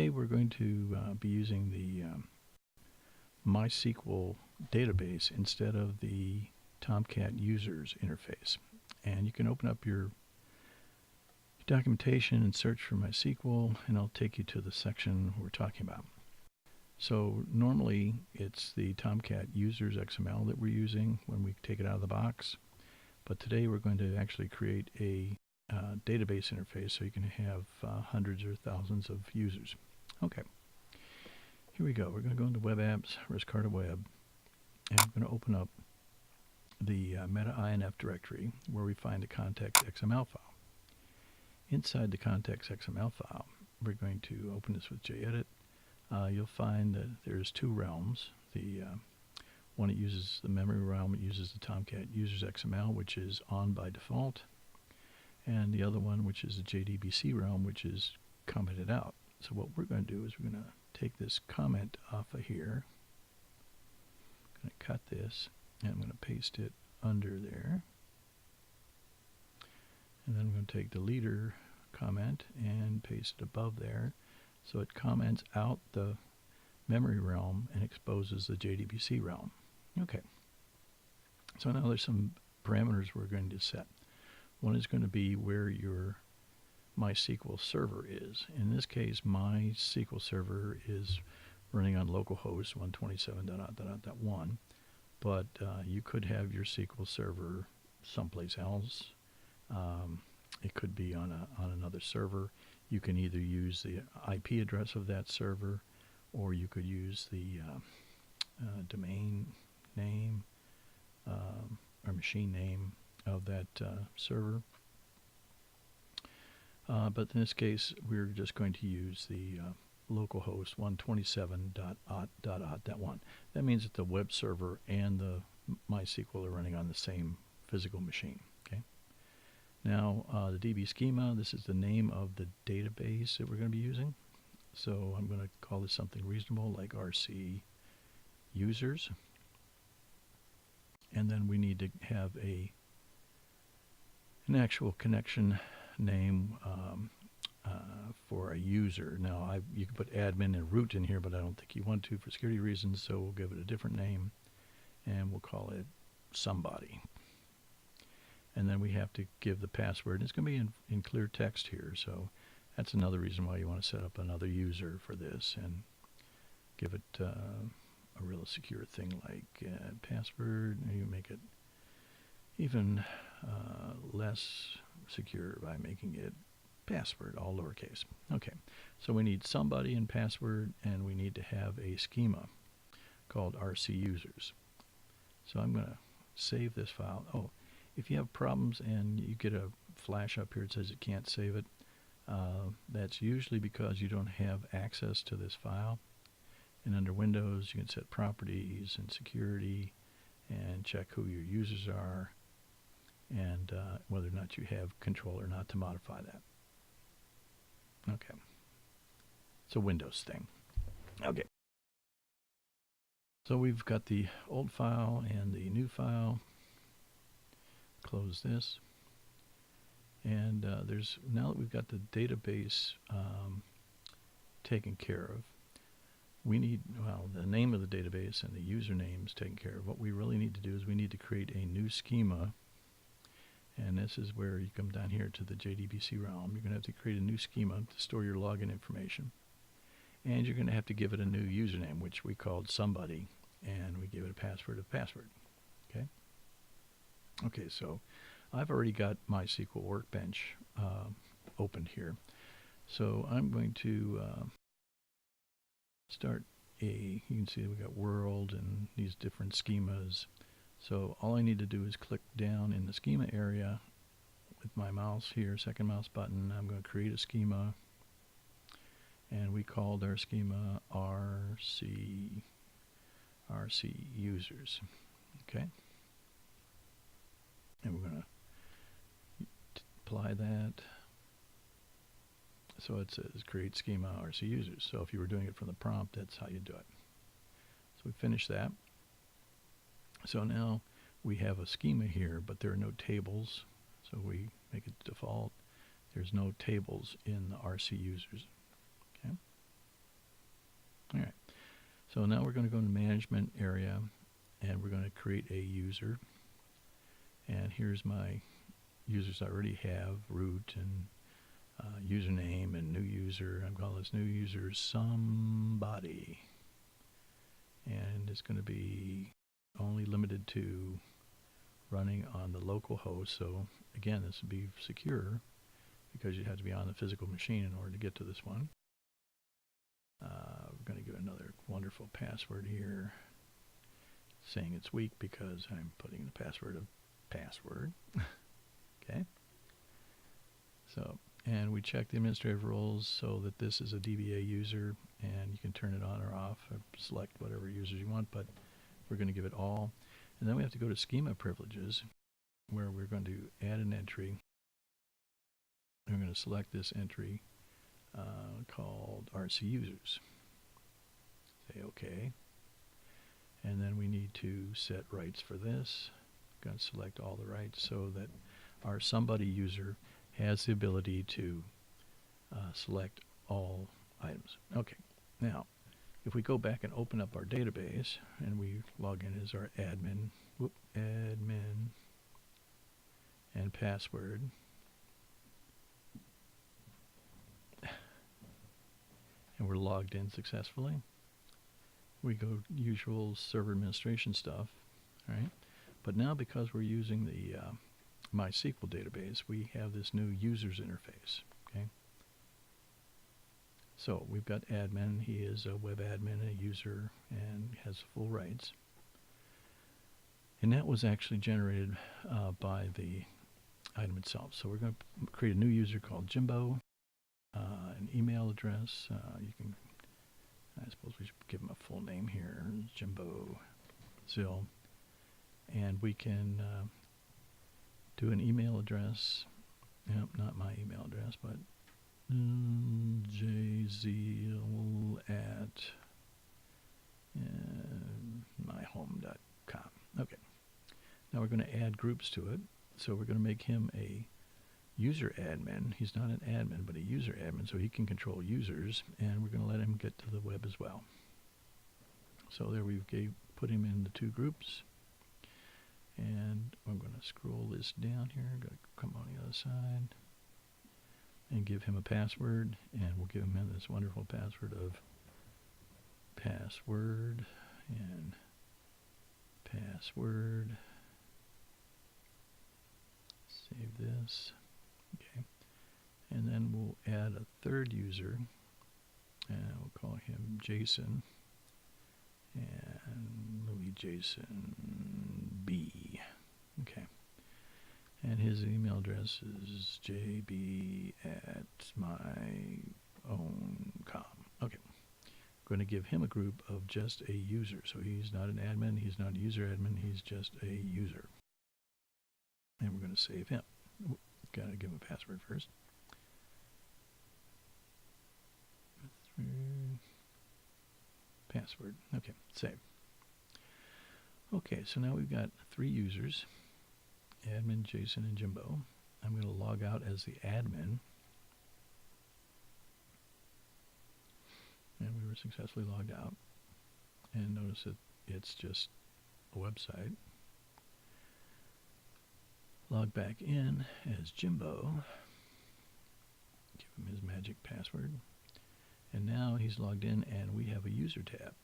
Today we're going to be using the MySql database instead of the Tomcat users interface. And you can open up your documentation and search for MySql, and I'll take you to the section we're talking about. So normally it's the Tomcat users XML that we're using when we take it out of the box, but today we're going to actually create a database interface so you can have hundreds or thousands of users. Okay, here we go. We're going to go into Web Apps, ResCarta-Web, and I'm going to open up the meta-inf directory where we find the context XML file. Inside the context XML file, we're going to open this with gedit. You'll find that there's two realms. The one that uses the memory realm, it uses the Tomcat users XML, which is on by default, and the other one, which is the JDBC realm, which is commented out. So what we're going to do is we're going to take this comment off of here. I'm going to cut this, and I'm going to paste it under there. And then I'm going to take the leader comment and paste it above there. So it comments out the memory realm and exposes the JDBC realm. Okay. So now there's some parameters we're going to set. One is going to be where your MySQL server is. In this case, MySQL server is running on localhost 127.1, but you could have your SQL server someplace else. It could be on another server. You can either use the IP address of that server, or you could use the domain name or machine name of that server. But in this case, we're just going to use the localhost 127.1. That means that the web server and the MySQL are running on the same physical machine. Okay. Now, the DB schema, this is the name of the database that we're going to be using. So I'm going to call this something reasonable like RC users. And then we need to have an actual connection name for a user. Now, you can put admin and root in here, but I don't think you want to for security reasons, so we'll give it a different name, and we'll call it somebody. And then we have to give the password. It's going to be in clear text here, so that's another reason why you want to set up another user for this and give it a real secure thing like password. You make it even less secure by making it password, all lowercase. Okay, so we need somebody and password, and we need to have a schema called RC users. So I'm going to save this file. Oh, if you have problems and you get a flash up here that says it can't save it, that's usually because you don't have access to this file. And under Windows, you can set properties and security and check who your users are and whether or not you have control or not to modify that. Okay. It's a Windows thing. Okay. So we've got the old file and the new file. Close this. And now that we've got the database taken care of, we need, well, the name of the database and the username is taken care of. What we really need to do is we need to create a new schema. And this is where you come down here to the JDBC realm. You're going to have to create a new schema to store your login information. And you're going to have to give it a new username, which we called somebody. And we give it a password of password. Okay? Okay, so I've already got MySQL Workbench opened here. So I'm going to start you can see we got world and these different schemas. So all I need to do is click down in the schema area with my mouse here, second mouse button. I'm going to create a schema, and we called our schema RC users. Okay, and we're going to apply that. So it says create schema RC users. So if you were doing it from the prompt, that's how you do it. So we finish that. So now we have a schema here, but there are no tables. So we make it default. There's no tables in the RC users. Okay. All right. So now we're going to go in the management area, and we're going to create a user. And here's my users I already have, root and username and new user. I'm calling this new user somebody. And it's going to be only limited to running on the local host. So again, this would be secure because you have to be on the physical machine in order to get to this one. We're going to give another wonderful password here, saying it's weak because I'm putting the password of password. Okay. So, and we check the administrative roles so that this is a DBA user, and you can turn it on or off, or select whatever users you want, but we're going to give it all. And then we have to go to Schema privileges, where we're going to add an entry. We're going to select this entry called RC users. Say OK. And then we need to set rights for this. We're going to select all the rights so that our somebody user has the ability to select all items. Okay. Now, if we go back and open up our database and we log in as our admin, admin and password, and we're logged in successfully, we go usual server administration stuff, right? But now because we're using the MySql database, we have this new users interface, okay? So we've got admin. He is a web admin, a user, and has full rights. And that was actually generated by the item itself. So we're going to create a new user called Jimbo, an email address. You can, I suppose we should give him a full name here, Jimbo Zill. And we can do an email address. Yep, not my email address, but jzil at myhome.com. Okay. Now we're going to add groups to it. So we're going to make him a user admin. He's not an admin, but a user admin, so he can control users, and we're going to let him get to the web as well. So there we've put him in the two groups. And I'm going to scroll this down here. I'm going to come on the other side and give him a password, and we'll give him this wonderful password of password and password. Save this. Okay. And then we'll add a third user, and we'll call him Jason. And Louis Jason B. Okay. And his email address is jb@myown.com. Okay. I'm going to give him a group of just a user. So he's not an admin, he's not a user admin, he's just a user. And we're going to save him. Got to give him a password first. Password. Okay, save. Okay, so now we've got three users, admin, Jason, and Jimbo. I'm going to log out as the admin. And we were successfully logged out. And notice that it's just a website. Log back in as Jimbo. Give him his magic password. And now he's logged in, and we have a user tab.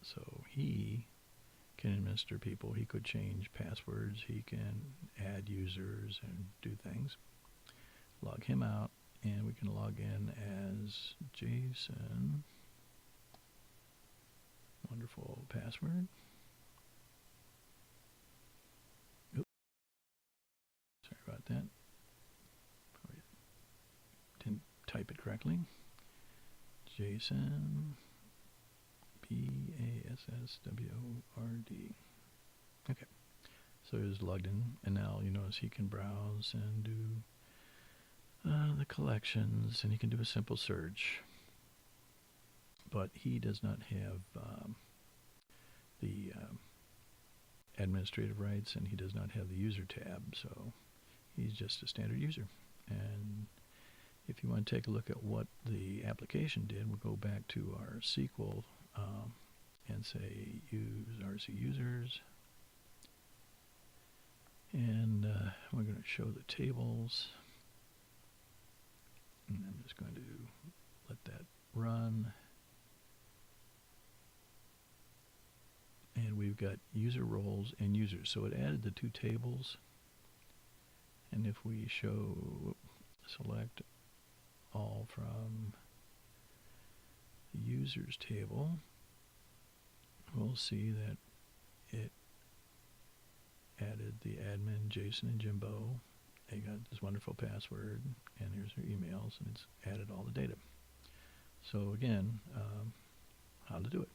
So he can administer people. He could change passwords. He can add users and do things. Log him out, and we can log in as Jason. Wonderful password. Oops. Sorry about that. Probably didn't type it correctly. Jason, P-A-S-S-W-O-R-D. Okay, so he's logged in, and now you notice he can browse and do the collections, and he can do a simple search. But he does not have the administrative rights, and he does not have the user tab, so he's just a standard user. And If you want to take a look at what the application did, we'll go back to our SQL and say use RC users. And we're going to show the tables. And I'm just going to let that run. And we've got user roles and users. So it added the two tables. And if we select all from the users table, we'll see that it added the admin, Jason and Jimbo. They got this wonderful password, and here's their emails, and it's added all the data. So again, how to do it.